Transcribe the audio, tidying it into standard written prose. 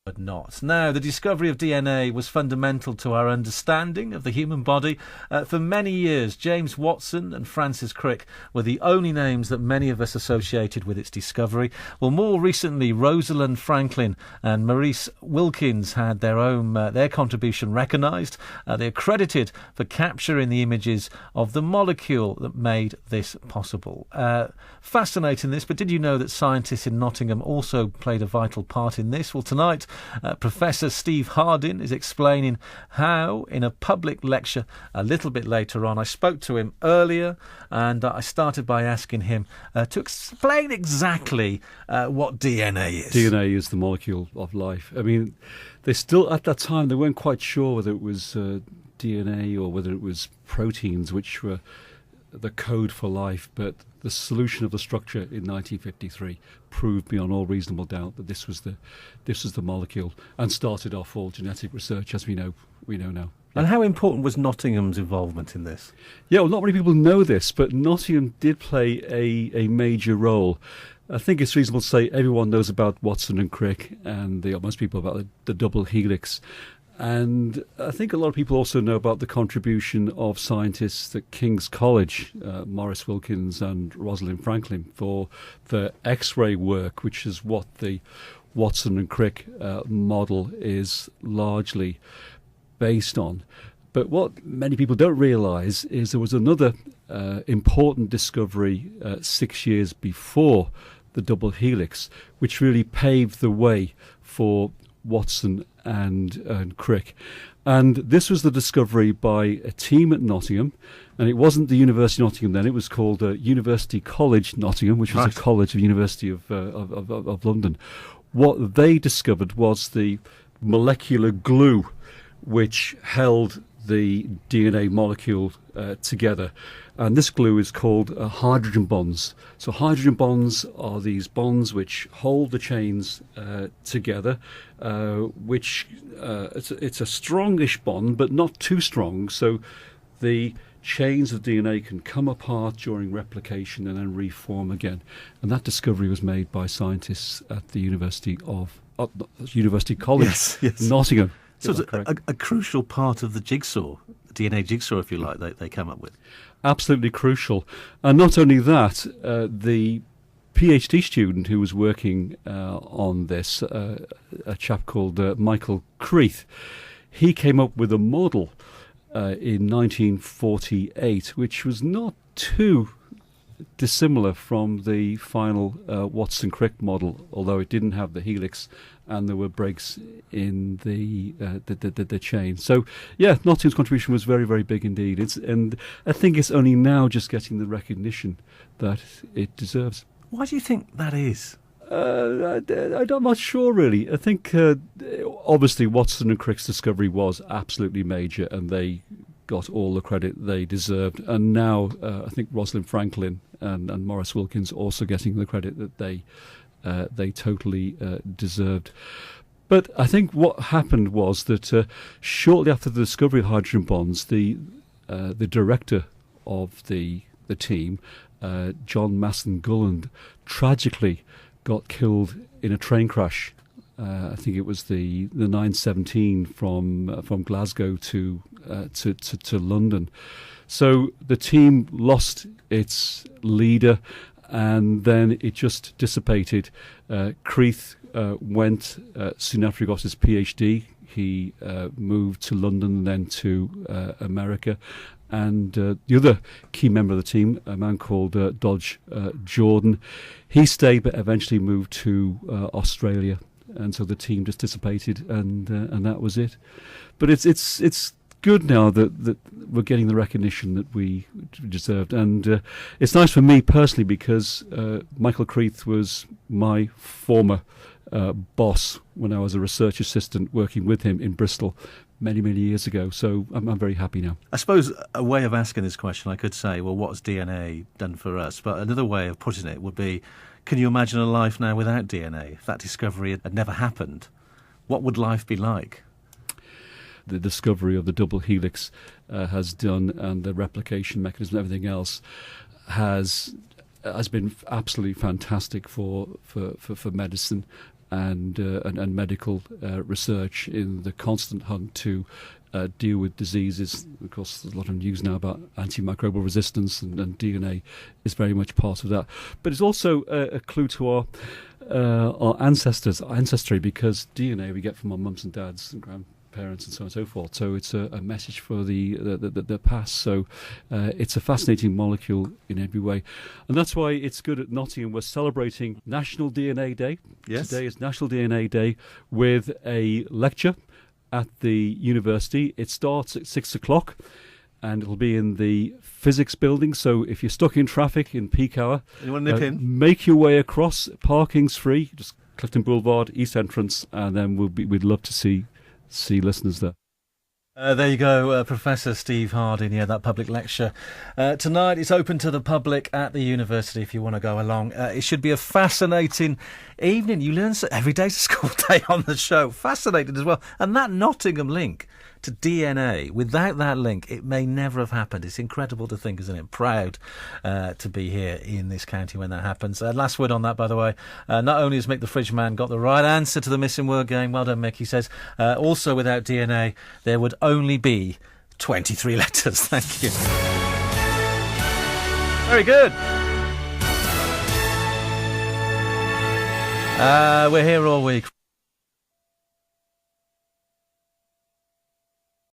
But not. Now, the discovery of DNA was fundamental to our understanding of the human body. For many years, James Watson and Francis Crick were the only names that many of us associated with its discovery. Well, more recently, Rosalind Franklin and Maurice Wilkins had their contribution recognised. They're credited for capturing the images of the molecule that made this possible. Fascinating this, but did you know that scientists in Nottingham also played a vital part in this? Well, tonight, Professor Steve Hardin is explaining how, in a public lecture a little bit later on. I spoke to him earlier, and I started by asking him to explain exactly what DNA is. DNA is the molecule of life. I mean, they still, at that time, they weren't quite sure whether it was DNA or whether it was proteins, which were the code for life, but the solution of the structure in 1953 proved beyond all reasonable doubt that this was the molecule, and started off all genetic research as we know now. And how important was Nottingham's involvement in this? Yeah, well, not many people know this, but Nottingham did play a major role. I think it's reasonable to say everyone knows about Watson and Crick, and most people about the double helix. And I think a lot of people also know about the contribution of scientists at King's College, Maurice Wilkins and Rosalind Franklin, for the X-ray work, which is what the Watson and Crick model is largely based on. But what many people don't realise is there was another important discovery 6 years before the double helix, which really paved the way for Watson and Crick. And this was the discovery by a team at Nottingham, and it wasn't the University of Nottingham then, it was called University College Nottingham, which was a college of University of London. What they discovered was the molecular glue which held the DNA molecule together. And this glue is called hydrogen bonds. So hydrogen bonds are these bonds which hold the chains together, which it's a strongish bond, but not too strong. So the chains of DNA can come apart during replication and then reform again. And that discovery was made by scientists at the University College Nottingham. So it's a crucial part of the jigsaw, the DNA jigsaw, if you like, they come up with. Absolutely crucial. And not only that, the PhD student who was working on this, a chap called Michael Creeth, he came up with a model in 1948, which was not too dissimilar from the final Watson-Crick model, although it didn't have the helix and there were breaks in the chain. So, yeah, Nottingham's contribution was very, very big indeed. And I think it's only now just getting the recognition that it deserves. Why do you think that is? I'm not sure, really. I think, obviously, Watson and Crick's discovery was absolutely major, and they got all the credit they deserved. And now I think Rosalind Franklin and Maurice Wilkins also getting the credit that they totally deserved. But I think what happened was that shortly after the discovery of hydrogen bonds, the director of the team, John Masson Gulland, tragically got killed in a train crash. I think it was the 917 from Glasgow to London. So the team lost its leader, and then it just dissipated. Creeth went soon after he got his PhD. He moved to London and then to America. And the other key member of the team, a man called Dodge Jordan, he stayed but eventually moved to Australia. And so the team just dissipated, and that was it. But it's good now that we're getting the recognition that we deserved, and it's nice for me personally because Michael Creeth was my former boss when I was a research assistant working with him in Bristol many years ago. So I'm very happy now. I suppose a way of asking this question, I could say, well, what's DNA done for us? But another way of putting it would be, can you imagine a life now without DNA? If that discovery had never happened, what would life be like? The discovery of the double helix has done, and the replication mechanism and everything else has has been absolutely fantastic for medicine and medical research in the constant hunt to deal with diseases. Of course, there's a lot of news now about antimicrobial resistance, and DNA is very much part of that. But it's also a clue to our ancestry, because DNA we get from our mums and dads and grandparents and so on and so forth. So it's a message for the past. So it's a fascinating molecule in every way. And that's why it's good at Nottingham. We're celebrating National DNA Day. Yes. Today is National DNA Day with a lecture at the university. It starts at 6 o'clock and it'll be in the physics building. So if you're stuck in traffic in peak hour, you want to nip in? Make your way across. Parking's free. Just Clifton Boulevard, East Entrance, and then we'd love to see listeners there. There you go, Professor Steve Harding. Yeah, that public lecture. Tonight it's open to the public at the university if you want to go along. It should be a fascinating evening. You learn every day's a school day on the show. Fascinating as well. And that Nottingham link to DNA, without that link, it may never have happened. It's incredible to think, isn't it? Proud to be here in this county when that happens. Last word on that, by the way. Not only has Mick the Fridge Man got the right answer to the missing word game, well done, Mick, he says, also without DNA, there would only be 23 letters. Thank you. Very good. We're here all week.